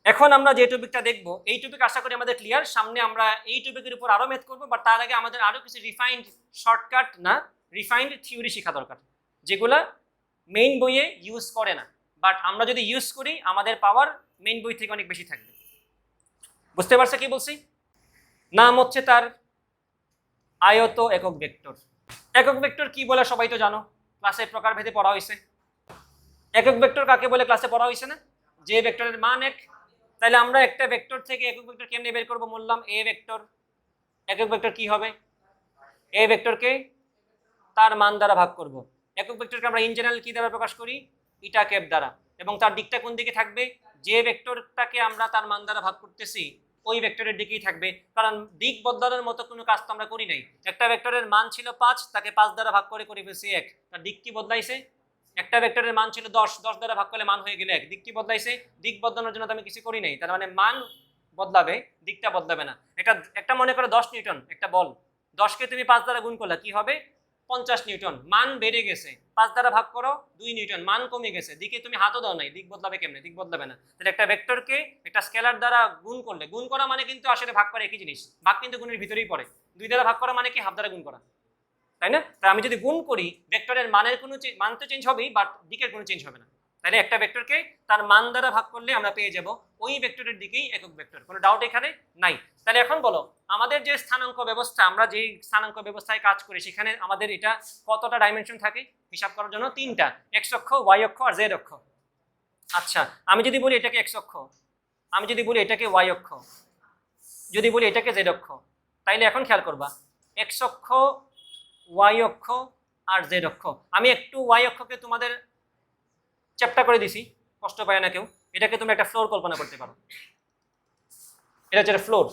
এখন আমরা যে টপিকটা দেখব এই টপিক আশা করি আমাদের ক্লিয়ার। সামনে আমরা এই টপিকের উপর আরো ম্যাথ করবো, বাট তার আগে আমাদের আরো কিছু রিফাইন্ড শর্টকাট না রিফাইন্ড থিওরি শেখা দরকার, যেগুলা মেইন বইয়ে ইউজ করে না, বাট আমরা যদি ইউজ করি আমাদের পাওয়ার মেইন বই থেকে অনেক বেশি থাকবে। বুঝতে পারছো কি বলছি? নাম হচ্ছে তার আয়ত একক ভেক্টর। একক ভেক্টর কি বলে সবাই তো জানো, ক্লাসে প্রকারভেদে পড়া হয়েছে। একক ভেক্টর কাকে বলে ক্লাসে পড়া হয়েছে না? যে ভেক্টরের মান এক। তাহলে আমরা একটা ভেক্টর থেকে একক ভেক্টর কেমনে বের করব বললাম, এ ভেক্টর। একক ভেক্টর কি হবে? এ ভেক্টরকে তার মান দ্বারা ভাগ করব। একক ভেক্টরকে আমরা ইন জেনারেল কি দ্বারা প্রকাশ করি? ইটা ক্যাপ দ্বারা। এবং তার দিকটা কোন দিকে থাকবে? যে ভেক্টরটাকে আমরা তার মান দ্বারা ভাগ করতেছি ওই ভেক্টরের দিকেই থাকবে, কারণ দিক বদলানোর মতো কোনো কাজ তো আমরা করি নাই। একটা ভেক্টরের মান ছিল 5, তাকে 5 দ্বারা ভাগ করে ফেলছি 1, তার দিক কি বদলাইছে? একটা ভেক্টরের মান ছিল 10, 10 দ্বারা ভাগ করলে মান হয়ে গেলে 1, দিক কি বদলাইছে? দিক বদলানোর জন্য তো আমি কিছু করি নাই, তার মানে মান বদলাবে, দিকটা বদলাবে না। একটা মনে করো 10 নিউটন একটা বল, 10কে তুমি 5 দ্বারা গুণ করলে কি হবে? 50 নিউটন। মান বেড়ে গেছে, 5 দ্বারা ভাগ করো 2 নিউটন, মান কমে গেছে, দিকে তুমি হাতও দাও নাই, দিক বদলাবে কেমনে? দিক বদলাবে না। তাহলে একটা ভেক্টরকে একটা স্কেলার দ্বারা গুণ করলে, গুণ করা মানে কিন্তু আসলে ভাগ করা একই জিনিস, ভাগ কিন্তু গুণের ভিতরেই পড়ে। 2 দ্বারা ভাগ করা মানে কি? হাফ দ্বারা গুণ করা, তাই না? তাই আমি যদি গুণ করি ভেক্টরের মানের কোনো মান তো চেঞ্জ হবেই, বাট দিকের কোনো চেঞ্জ হবে না। তাহলে একটা ভেক্টরকে তার মান দ্বারা ভাগ করলে আমরা পেয়ে যাব ওই ভেক্টরের দিকেই একক ভেক্টর। কোনো ডাউট এখানে নাই? তাহলে এখন বলো, আমাদের যে স্থানাঙ্ক ব্যবস্থা, আমরা যেই স্থানাঙ্ক ব্যবস্থায় কাজ করি সেখানে আমাদের এটা কতটা ডাইমেনশন থাকে হিসাব করার জন্য? 3টা, এক্স অক্ষ, ওয়াই অক্ষ আর জেড অক্ষ। আচ্ছা, আমি যদি বলি এটাকে এক্স অক্ষ, আমি যদি বলি এটাকে ওয়াই অক্ষ, যদি বলি এটাকে জেড অক্ষ, তাইলে এখন খেয়াল করবা এক্স অক্ষ, ওয়াই অক্ষ আর জেড অক্ষ। আমি একটু ওয়াই অক্ষকে তোমাদের চ্যাপ্টা করে দিছি, কষ্ট পায় না কেউ। এটাকে তুমি একটা ফ্লোর কল্পনা করতে পারো, এটা হচ্ছে একটা ফ্লোর,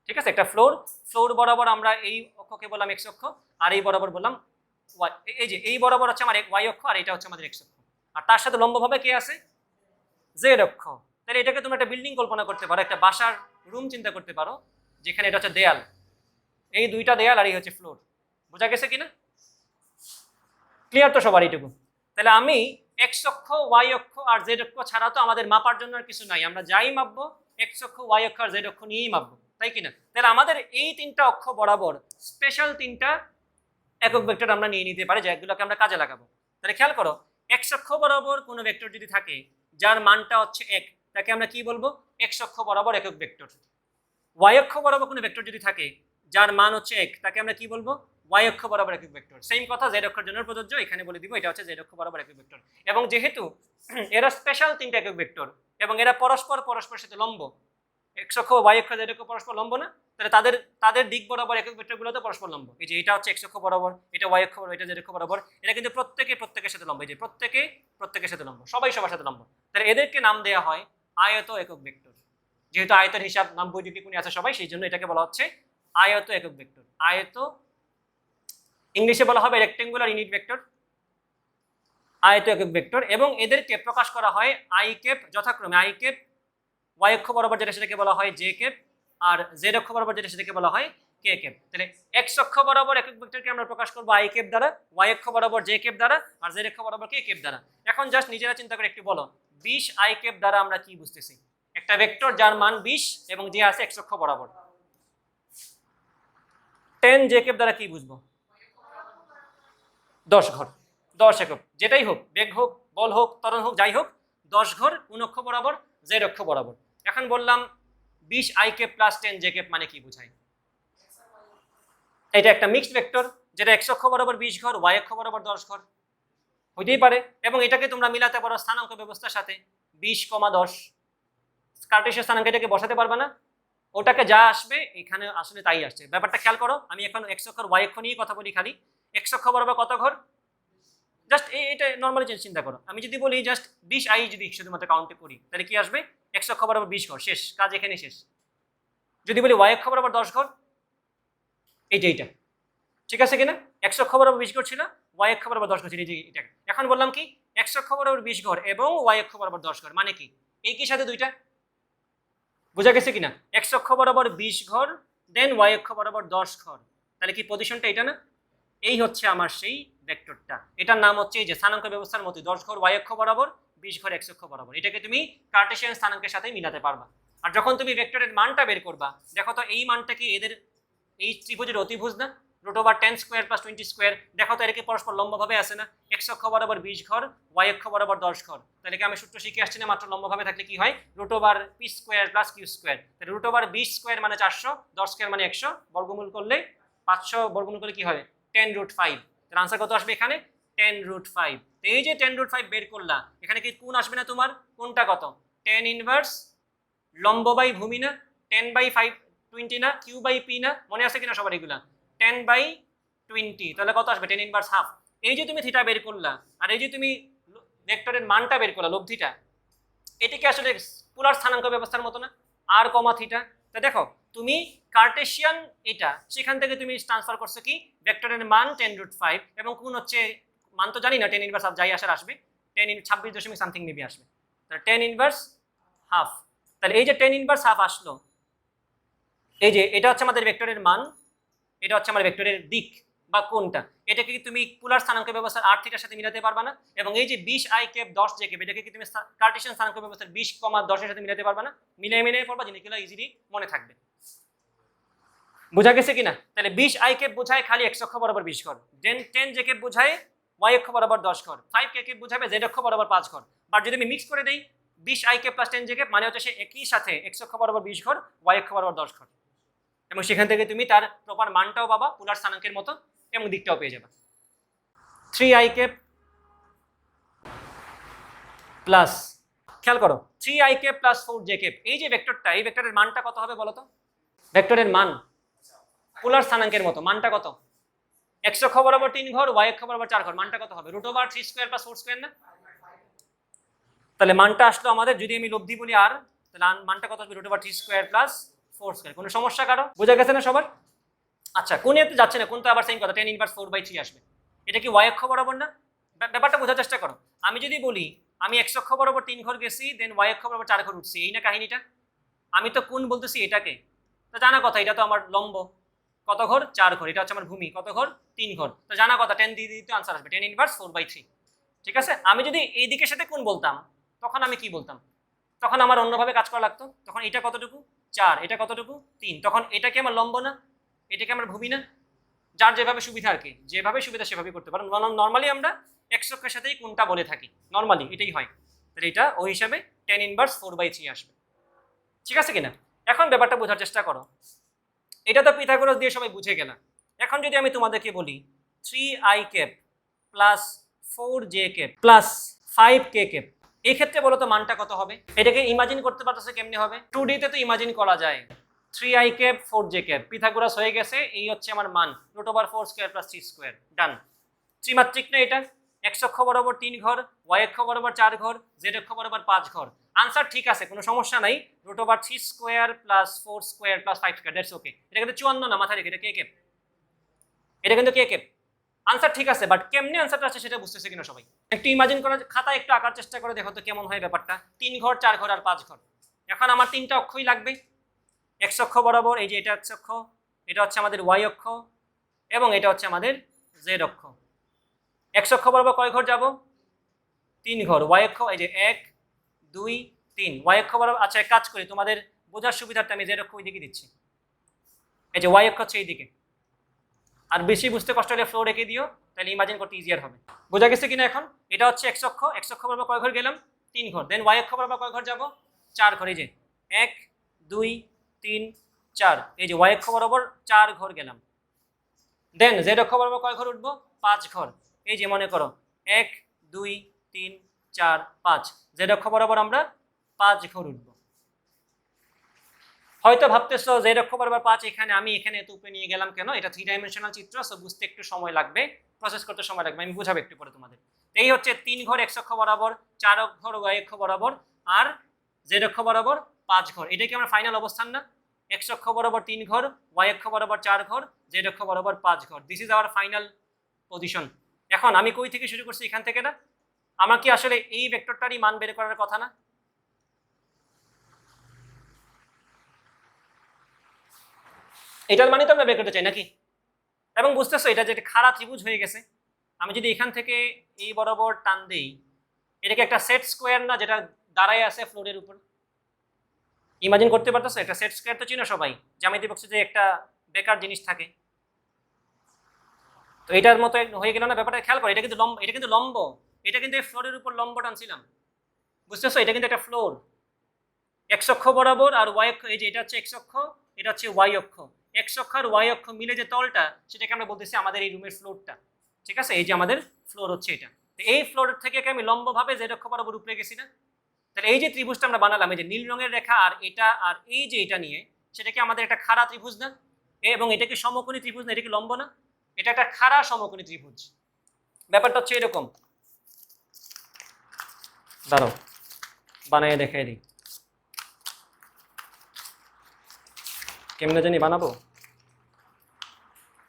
ঠিক আছে? একটা ফ্লোর, ফ্লোর বরাবর আমরা এই অক্ষকে বললাম এক্স অক্ষ, আর এই বরাবর বললাম ওয়াই। এই যে এই বরাবর হচ্ছে আমার ওয়াই অক্ষ, আর এটা হচ্ছে আমাদের এক্স অক্ষ, আর তার সাথে লম্বভাবে কে আছে? জেড অক্ষ। তাহলে এটাকে তুমি একটা বিল্ডিং কল্পনা করতে পারো, একটা বাসার রুম চিন্তা করতে পারো, যেখানে এটা হচ্ছে দেয়াল, এই দুইটা দেয়াল আর এই হচ্ছে ফ্লোর। বোঝা গেছে কিনা? ক্লিয়ার তো সবার এইটুকু? তাহলে আমি এক্স অক্ষ, ওয়াই অক্ষ আর জেড অক্ষ ছাড়া তো আমাদের মাপার জন্য আর কিছু নাই, আমরা যাই মাপবো এক্স অক্ষ, ওয়াই অক্ষ আর জেড অক্ষ নিয়েই মাপবো, তাই কিনা? তাহলে আমাদের এই 3টা অক্ষ বরাবর স্পেশাল 3টা একক ভেক্টর আমরা নিয়ে নিতে পারি, যেগুলোকে আমরা কাজে লাগাবো। তাহলে খেয়াল করো, এক্স অক্ষ বরাবর কোনো ভেক্টর যদি থাকে যার মানটা হচ্ছে 1, তাকে আমরা কি বলবো? এক্স অক্ষ বরাবর একক ভেক্টর। ওয়াই অক্ষ বরাবর কোনো ভেক্টর যদি থাকে যার মান হচ্ছে 1, তাকে আমরা কি বলবো? ওয়াই অক্ষ বরাবর একক ভেক্টর। সেম কথা জেড অক্ষের জন্য প্রযোজ্য, এখানে বলে দিব এটা হচ্ছে জেড অক্ষ বরাবর একক ভেক্টর। এবং যেহেতু এরা স্পেশাল 3টা একক ভেক্টর এবং এরা পরস্পরের সাথে লম্ব, এক্স অক্ষ, ওয়াই অক্ষ, জেড অক্ষ পরস্পর লম্ব না, তাহলে তাদের দিক বরাবর একক ভেক্টরগুলো তো পরস্পর লম্ব। এই যে এটা হচ্ছে এক্স অক্ষ বরাবর, এটা ওয়াই অক্ষ বরাবর, এটা জেড অক্ষ বরাবর, এটা কিন্তু প্রত্যেকের সাথে লম্ব। এই যে প্রত্যেকের সাথে লম্ব, সবাই সবার সাথে লম্ব। তাহলে এদেরকে নাম দেওয়া হয় আয়ত একক ভেক্টর। যেহেতু আয়তের হিসাব নাম বৈদ্যুতিক কোণে আছে সবাই, সেই জন্য এটাকে বলা হচ্ছে আয়ত একক ভেক্টর। আয়ত ইংলিশে বলা হবে রেক্টেঙ্গুলার ইউনিট ভেক্টর, আয়ত একক ভেক্টর। এবং এদেরকে প্রকাশ করা হয় আই ক্যাপ, যথাক্রমে আই ক্যাপ ওয়াই অক্ষ বরাবর যেটা সেটাকে বলা হয় জে ক্যাপ, আর জেড অক্ষ বরাবর যেটা সেটাকে বলা হয় কে ক্যাপ। তাহলে এক্স অক্ষ বরাবর একক ভেক্টরকে আমরা প্রকাশ করবো আই ক্যাপ দ্বারা, ওয়াই অক্ষ বরাবর জে ক্যাপ দ্বারা, আর জেড অক্ষ বরাবর কে ক্যাপ দ্বারা। এখন জাস্ট নিজেরা চিন্তা করে একটু বলো, 20 আই ক্যাপ দ্বারা আমরা কি বুঝতেছি? একটা ভেক্টর যার মান 20 এবং যে আছে এক্স অক্ষ বরাবর। 10 জে ক্যাপ দ্বারা কি বুঝবো? 10 ঘর, 10 একক, যেটাই হোক, বেগ হোক, বল হোক, ত্বরণ হোক, যাই হোক, 10 ঘর কোন অক্ষ বরাবর? জেড অক্ষ বরাবর। এখন বললাম 20 I cap plus 10 J cap মানে কি বোঝায়? এটা একটা মিক্সড ভেক্টর, যেটা এক্স অক্ষ বরাবর 20 ঘর, ওয়াই অক্ষ বরাবর 10 ঘর হইতেই পারে। এবং এটাকে তোমরা মিলাতে পারো স্থানাঙ্ক ব্যবস্থার সাথে, 20,10 কার্টেশীয় স্থানাঙ্ক এটাকে বসাতে পারবে না, ওটাকে যা আসবে এখানে আসলে তাই আসছে। ব্যাপারটা খেয়াল করো, আমি এখন এক্স অক্ষ ওয়াই অক্ষ নিয়ে কথা বলি খালি। এক্স অক্ষ বরাবর কত ঘর? জাস্ট এটা নর্মালি চিন্তা করো, আমি যদি বলি জাস্ট 20 আই যদি শুধুমাত্র কাউন্টে করি, তাহলে কি আসবে? এক্স অক্ষ বরাবর 20 ঘর, শেষ, কাজ এখানে শেষ। যদি বলি ওয়াই অক্ষ বরাবর 10 ঘর, এইটা ঠিক আছে কিনা? এক্স অক্ষ বরাবর 20 ঘর ছিল, ওয়াই অক্ষ বরাবর 10 ঘর ছিল, এটা। এখন বললাম কি, এক্স অক্ষ বরাবর 20 ঘর এবং ওয়াই অক্ষ বরাবর 10 ঘর মানে কি? এই কি সাথে দুইটা, বোঝা গেছে কিনা? এক্স অক্ষ বরাবর 20 ঘর, দেন ওয়াই অক্ষ বরাবর 10 ঘর, তাহলে কি পজিশনটা এটা না? এই হচ্ছে আমার সেই ভেক্টরটা, এটার নাম হচ্ছে এই যে স্থানাঙ্ক ব্যবস্থার মতো 10 ঘর ওয়াই অক্ষ বরাবর, 20 ঘর x অক্ষ বরাবর। এটাকে তুমি কার্টেসিয়ান স্থানাঙ্কের সাথে মিলাতে পারবা। আর যখন তুমি ভেক্টরের মানটা বের করবা, দেখো তো এই মানটা কি এদের এই ত্রিভুজের অতিভুজ না? √10 স্কোয়ার প্লাস 20 স্কোয়ার, দেখো তো এটাকে পরস্পর লম্বভাবে আছে না? x অক্ষ বরাবর 20 ঘর, y অক্ষ বরাবর 10 ঘর। তাহলে কি আমি সূত্র শিখে আসছি না? মাত্র লম্বভাবে থাকলে কি হয়? √p square plus q square. তাহলে √20 স্কোয়ার মানে 400, 10 স্কোয়ার মানে 100, বর্গমূল করলে 500, বর্গমূল করলে কি হয়? 10√5। তাহলে আনসার কত আসবে এখানে? 10√5। এই যে 10√5 বের করলা, এখানে কি কোণ আসবে না তোমার? কোণটা কত? tan ইনভার্স লম্ব বাই ভূমি না? 10/520 না? q/p না? মনে আছে কিনা সবার এগুলা? 10/20, তাহলে কত আসবে? tan inverse half. এই যে তুমি থিটা বের করলা, আর এই যে তুমি ভেক্টরের মানটা বের করলা, লব্ধিটা, এটা কি আসলে পোলার স্থানাঙ্ক ব্যবস্থার মতো না? আর কমা থিটা। তা দেখো তুমি কার্টেসিয়ান এটা, সেখান থেকে তুমি ট্রান্সফার করছো কি ভেক্টরের মান 10√5, এবং কোণ হচ্ছে মান তো জানি না, tan ইনভার্স হাফ যাই আসার আসবে, 26 সামথিং মেবি আসবে। তাহলে tan ইনভার্স হাফ। তাহলে এই যে tan ইনভার্স হাফ আসলো, এই যে এটা হচ্ছে আমাদের ভেক্টরের মান, এটা হচ্ছে আমার ভেক্টরের দিক বা কোনটা, এটাকে কি তুমি পোলার স্থানাঙ্ক ব্যবস্থার r থিটার সাথে মিলাতে পারবা না? এবং এই যে 20i ক্যাপ 10 j ক্যাপ, এটাকে কি তুমি কার্টেসিয়ান স্থানাঙ্ক ব্যবস্থার 20, 10 এর সাথে মিলাতে পারবা না? মিলিয়ে পড়বা, জিনিসগুলো ইজিলি মনে থাকবে। বোঝা গেছে কিনা? তাহলে 20i ক্যাপ বোঝায় খালি x অক্ষ বরাবর 20 ঘর, 10 j ক্যাপ বোঝায় y অক্ষ বরাবর 10 ঘর, 5k ক্যাপ বোঝাবে z অক্ষ বরাবর 5 ঘর। বাট যদি আমি মিক্স করে দেই 20i cap plus 10 j cap, মানে হচ্ছে সে একই সাথে x অক্ষ বরাবর 20 ঘর, y অক্ষ বরাবর 10 ঘর, এবং সেখান থেকে তুমি তার প্রপার মানটাও পাবা পোলার স্থানাঙ্কের মতো, এবং দিকটাও পেয়ে যাবে। 3i ক্যাপ প্লাস, খেয়াল করো, 3i cap plus 4j cap, এই যে ভেক্টরটা, এই ভেক্টরের মানটা কত হবে বলো তো? ভেক্টরের মান পোলার স্থানাঙ্কের মতো মানটা কত? x অক্ষ বরাবর 3 ঘর, y অক্ষ বরাবর 4 ঘর, মানটা কত হবে? √3 স্কয়ার প্লাস 4 স্কয়ার না? তাহলে মানটা আসলো আমাদের, যদি আমি লব্ধি বলি আর, তাহলে মানটা কত আসবে? √3 স্কয়ার প্লাস 4 স্কয়ার। কোনো সমস্যা কারো? বোঝা গেছে না সবার? আচ্ছা, কোন এতে যাচ্ছে না, কোন তো আবার সেম কথা, tan ইনভার্স 4/3 আসবে। এটা কি y অক্ষ বরাবর না? ব্যাপারটা বোঝার চেষ্টা করো। আমি যদি বলি আমি x অক্ষ বরাবর 3 ঘর গেছি, দেন y অক্ষ বরাবর 4 ঘর উঠছি, এই না কাহিনীটা? আমি তো কোন বলতেছি এটাকে, তো জানা কথা এটা তো আমার লম্ব, কত ঘর? 4 ঘর। এটা হচ্ছে আমার ভূমি, কত ঘর? 3 ঘর। তো জানা কথা, 10 দিয়ে দিতে আনসার আসবে tan ইনভার্স 4/3। ঠিক আছে? আমি যদি এই দিকের সাথে কোন বলতাম, তখন আমি কি বলতাম? তখন আমার অন্যভাবে কাজ করা লাগতো। তখন এটা কতটুকু? 4, এটা কতটুকু? 3। তখন এটা কি আমার লম্ব না? এটা কি আমার ভূমি না? যার যেভাবে সুবিধা আর কি, যেভাবে সুবিধা সেভাবে করতে পারো। নর্মালি আমরা x অক্ষের সাথেই কোনটা বলে থাকি, নর্মালি এটাই হয়। তাহলে এটা ওই হিসাবে tan ইনভার্স 4/3 আসবে। ঠিক আছে কিনা? এখন ব্যাপারটা বোঝার চেষ্টা করো। এটা তো পিথাগোরাস দিয়ে সবাই বুঝে গেল। এখন যদি আমি তোমাদেরকে বলি 3i cap plus 4j cap plus 5k cap, এই ক্ষেত্রে বলো তো মানটা কত হবে? এটাকে ইমাজিন করতে পারতেছে কেমনে হবে? 2D তে তো ইমাজিন করা যায়। 3i cap 4j cap, Pythagoras হয়ে গেছে, এই হচ্ছে আমার মান, √4 স্কয়ার প্লাস 3 স্কয়ার, ডান। ত্রিমাত্রিক না এটা? x অক্ষ বরাবর 3 ঘর, y অক্ষ বরাবর 4 ঘর, z অক্ষ বরাবর 5 ঘর। আনসার ঠিক আছে, কোনো সমস্যা নাই। √3 square plus 4 square plus 5 square, that's okay. এটা কিন্তু 54 না, মাথায় রেখে, এটা কে ক্যাপ, এটা কিন্তু কে ক্যাপ। আনসার ঠিক আছে, বাট কেমনে আনসারটা আসছে সেটা বুঝতেছে কিনা সবাই? একটু ইমাজিন করার খাতায় একটু আঁকার চেষ্টা করে দেখো তো কেমন হয় ব্যাপারটা। 3 ঘর, 4 ঘর আর 5 ঘর। এখন আমার 3টা অক্ষই লাগবে, x অক্ষ বরাবর, এই যে এটা x অক্ষ, এটা হচ্ছে আমাদের y অক্ষ, এবং এটা হচ্ছে আমাদের z অক্ষ। x অক্ষ বরাবর কয় ঘর যাব? 3 ঘর। y অক্ষ, এই যে 1 2 3, y অক্ষ বরাবর, আচ্ছা এক কাজ করি, তোমাদের বোঝার সুবিধার্থে আমি z অক্ষ ওই দিকে দিচ্ছি, এই যে y অক্ষ হচ্ছে এই দিকে। আর বেশি বুঝতে কষ্ট হলে ফ্লো রেখে দিও, তাহলে ইমাজিন করতে ইজিয়ার হবে। বোঝা গেছে কিনা এখন? এটা হচ্ছে x অক্ষ, x অক্ষ বরাবর কয় ঘর গেলাম? 3 ঘর। দেন y অক্ষ বরাবর কয় ঘর যাব? 4 ঘর। এই যে 1 2 3 4, এই যে y অক্ষ বরাবর 4 ঘর গেলাম। দেন z অক্ষ বরাবর কয় ঘর উঠবো? 5 ঘর। এই যে মনে করো 1 2 3 4 5, z অক্ষ বরাবর আমরা 5 ঘর উঠবো। হয়তো ভাবতেছো z অক্ষ বরাবর 5, এখানে আমি এখানে এত উপরে নিয়ে গেলাম কেন? এটা 3 ডাইমেনশনাল চিত্র, সো বুঝতে একটু সময় লাগবে, প্রসেস করতে সময় লাগবে, আমি বুঝাবো একটু পরে তোমাদের। এই হচ্ছে 3 ঘর x অক্ষ বরাবর, 4 ঘর y অক্ষ বরাবর, আর z অক্ষ বরাবর 5 ঘর। এটা কি আমার ফাইনাল অবস্থান না? x অক্ষ বরাবর 3 ঘর, y অক্ষ বরাবর 4 ঘর, z অক্ষ বরাবর 5 ঘর। This is our final position. এখন আমি কই থেকে শুরু করছি? এখান থেকে না? আমার কি আসলে এই ভেক্টরটারই মান বের করার কথা না? এটার মানে তো আমরা বের করতে চাই নাকি? এবং বুঝতেছো এটা যে খাড়া ত্রিভুজ হয়ে গেছে, আমি যদি এখান থেকে এই বরাবর টান দেই, এটা কি একটা সেট স্কোয়ার না, যেটা দাঁড়ায় আছে ফ্লোরের উপর? ইমাজিন করতে পারতেছো? একটা সেট স্কোয়ার তো চিনো সবাই, জ্যামিতি বক্সে যে একটা বেকার জিনিস থাকে। তো এটার মতো হয়ে গেল না ব্যাপারটা? খেয়াল করো, এটা কিন্তু লম্ব, এটা কিন্তু লম্ব, এটা কিন্তু এই ফ্লোরের উপর লম্ব টানছিলাম, বুঝতেছো? এটা কিন্তু একটা ফ্লোর, এক্স অক্ষ বরাবর আর ওয়াই অক্ষ, এই যে এটা হচ্ছে এক্স অক্ষ, এটা হচ্ছে ওয়াই অক্ষ, এক্স অক্ষ আর ওয়াই অক্ষ মিলে যে তলটা, সেটাকে আমরা বলতেছি আমাদের এই রুমের ফ্লোরটা। ঠিক আছে, এই যে আমাদের ফ্লোর হচ্ছে এটা। তো এই ফ্লোরের থেকে আমি লম্বভাবে জেড অক্ষ বরাবর উপরে গেছি না? তাহলে এই যে ত্রিভুজটা আমরা বানালাম, এই যে নীল রঙের রেখা আর এটা আর এই যে এটা নিয়ে, সেটা কি আমাদের একটা খাড়া ত্রিভুজ না? এবং এটা কি সমকোণী ত্রিভুজ না? এটা কি লম্ব না? এটা একটা খাড়া সমকোণী ত্রিভুজ। ব্যাপারটা হচ্ছে এরকম, দাঁড়াও বানায় দেখাই দিই, কেমনে জানি বানাবো।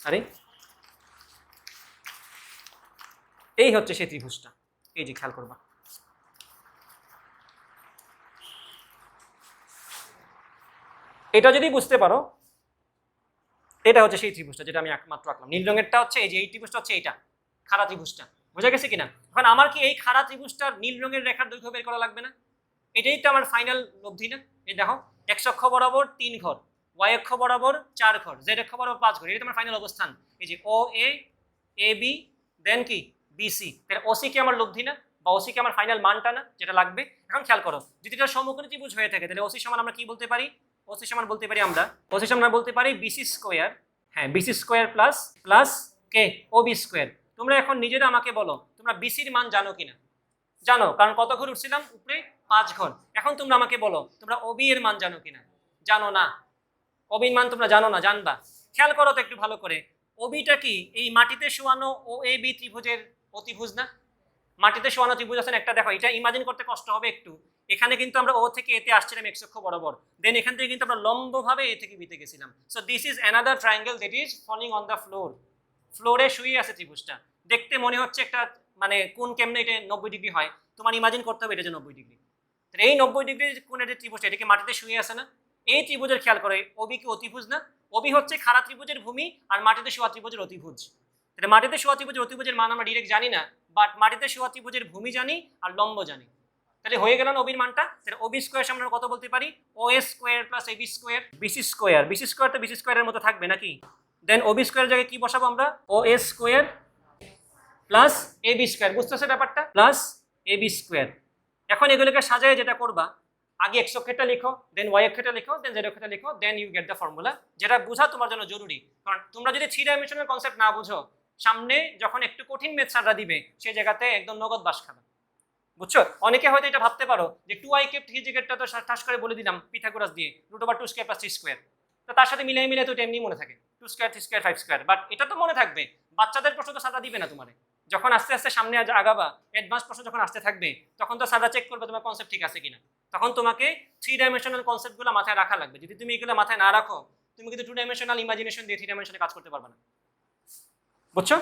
আরে এই হচ্ছে সেই ত্রিভুজটা, এই যে খেয়াল করবা, এটা যদি বুঝতে পারো, এটা হচ্ছে সেই ত্রিভুজটা যেটা আমি একমাত্র আঁকলাম। নীল রঙেরটা হচ্ছে এই যে এই ত্রিভুজটা হচ্ছে এইটা, খাড়া ত্রিভুজটা। বোঝা গেছে কিনা? এখন আমার কি এই খাড়া ত্রিভুজটার নীল রঙের রেখার দৈর্ঘ্য বের করা লাগবে না? এটাই তো আমার ফাইনাল লব্ধি না? এই দেখো, এক্স অক্ষ বরাবর 3 ঘর, ওয়াই অক্ষ বরাবর 4 ঘর, জেড অক্ষ বরাবর 5 ঘর, এটা আমার ফাইনাল অবস্থান। এই যে ও এ বি দেন কি বিসি, তাহলে ওসি কি আমার লব্ধি না, বা ওসি কি আমার ফাইনাল মানটা না যেটা লাগবে? এখন খেয়াল করো, যদি এটা সমকোণী ত্রিভুজ হয়ে থাকে, তাহলে ওসি সমান আমরা কি বলতে পারি? ওসি সমান বলতে পারি আমরা, ওসি সমান আমরা বলতে পারি বিসি স্কোয়ার, হ্যাঁ বিসি স্কোয়ার প্লাস প্লাস কে ও বি স্কোয়ার। তোমরা এখন নিজেরা আমাকে বলো, তোমরা বিসির মান জানো কিনা? জানো, কারণ কত ঘর উঠছিলাম উপরে? 5 ঘর। এখন তোমরা আমাকে বলো, তোমরা ওবি এর মান জানো কিনা? জানো না। ওবির মান তোমরা জানো না, জানবা। খেয়াল করো তো একটু ভালো করে, ওবিটা কি এই মাটিতে শোয়ানো ও এ বি ত্রিভুজের অতিভুজ না? মাটিতে শোয়ানো ত্রিভুজ আছে একটা, দেখো এটা ইমাজিন করতে কষ্ট হবে একটু। এখানে কিন্তু আমরা ও থেকে এতে আসছিলাম এক্স অক্ষ বরাবর, দেন এখান থেকে কিন্তু আমরা লম্বভাবে এ থেকে বিতে গেছিলাম। So this is another triangle that is falling on the floor. ফ্লোরে শুয়ে আছে ত্রিভুজটা, দেখতে মনে হচ্ছে একটা, মানে কোন কেমনে এটা 90 ডিগ্রি হয়, তোমার ইমাজিন করতে হবে এটা যে 90 ডিগ্রি। তাহলে এই 90 ডিগ্রি কোণের যে ত্রিভুজটা, এটা কি মাটিতে শুয়ে আছে না? এই ত্রিভুজের খেয়াল করে, ওবি কি অতিভুজ না? ওবি হচ্ছে খাড়া ত্রিভুজের ভূমি আর মাটিতে শোয়া ত্রিভুজের অতিভুজ। তাহলে মাটিতে শোয়া ত্রিভুজের অতিভুজের মান আমরা ডিরেক্ট জানি না, বাট মাটিতে শোয়া ত্রিভুজের ভূমি জানি আর লম্ব জানি। তাহলে হয়ে গেল না ওবির মানটা? তাহলে ওবি স্কোয়ার আমরা কত বলতে পারি? ও এ square plus AB square. BC square, BC square তো বিসি স্কোয়ারের মতো থাকবে নাকি? দেন ওবি স্কোয়ারের জায়গায় কি বসাবো আমরা? ও এ স্কোয়ার প্লাস এবি স্কোয়ার, বুঝতেছে ব্যাপারটা? Plus AB square. এখন এগুলোকে সাজায় যেটা করবা, আগে এক্স অক্ষটা লিখো, দেন ওয়াই অক্ষটা লিখো, দেন জেড অক্ষটা লিখো, then you get the formula. যেটা বোঝা তোমার জন্য জরুরি, কারণ তোমরা যদি 3 ডাইমেনশনাল কনসেপ্ট না বুঝো, সামনে যখন একটু কঠিন মেথ স্যাররা দিবে, সেই জায়গাতে একদম নগদ বাস খাবে। বুঝছো? অনেকে হয়তো এটা ভাবতে পারো যে 2i কেপ 3j কেপটা তো ঠাস করে বলে দিলাম পিথাগোরাস দিয়ে, √2 স্কয়ার প্লাস 3 স্কয়ার, তো তার সাথে মিলাই মিলাই তো এটা এমনি মনে থাকে 2 স্কয়ার 3 স্কয়ার 5 স্কয়ার। বাট এটা তো মনে থাকবে, বাচ্চাদের প্রশ্ন তো স্যাররা দিবে না তোমারে। যখন আস্তে আস্তে সামনে আগাবা, অ্যাডভান্স প্রশ্ন যখন আসতে থাকবে, তখন তো স্যাররা চেক করবে তোমার কনসেপ্ট ঠিক আছে কিনা। তখন তোমাকে 3 ডাইমেনশনাল কনসেপ্টগুলো মাথায় রাখা লাগবে। যদি তুমি এগুলো মাথায় না রাখো, তুমি কিন্তু 2 ডাইমেনশনাল ইমাজিনেশন দিয়ে 3 ডাইমেনশনে কাজ করতে পারবে না। বুঝছো?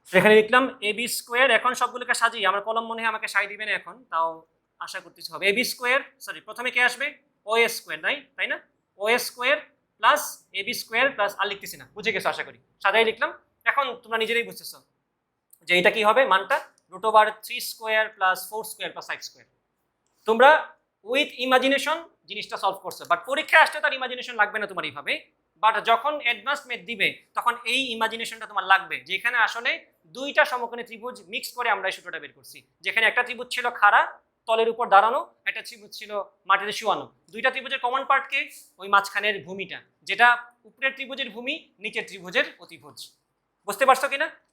এখানে লিখলাম এ বি স্কোয়ার। এখন সবগুলোকে সাজিয়ে আমার কলম মনে হয় আমাকে সাই দিবে না এখন, তাও আশা করতেছি হবে। এ বি স্কোয়ার, সরি প্রথমে কে আসবে? ও এ স্কোয়ার, তাই না? ও এ square plus A B square plus, আর লিখতেছি না, বুঝে গেছো আশা করি, সাজাই লিখলাম। এখন তোমরা নিজেরাই বুঝতেছো যে এটা কি হবে মানটা, √3 square plus 4 square plus 5 square. তোমরা উইথ ইমাজিনেশন জিনিসটা সলভ করছো, বাট পরীক্ষায় আসতে তার ইমাজিনেশন লাগবে না তোমার এইভাবে। বাট যখন অ্যাডভান্স মেথ দিবে, তখন এই ইমাজিনেশনটা তোমার লাগবে, যেখানে আসলে দুইটা সমকোণী ত্রিভুজ মিক্স করে আমরা এই সূত্রটা বের করছি। যেখানে একটা ত্রিভুজ ছিল খাড়া তলের উপর দাঁড়ানো, একটা ত্রিভুজ ছিল মাটিতে শোয়ানো। দুইটা ত্রিভুজের কমন পার্ট কে? ওই মাঝখানের ভূমিটা, যেটা উপরের ত্রিভুজের ভূমি, নিচের ত্রিভুজের অতিভুজ। বুঝতে পারছো কিনা?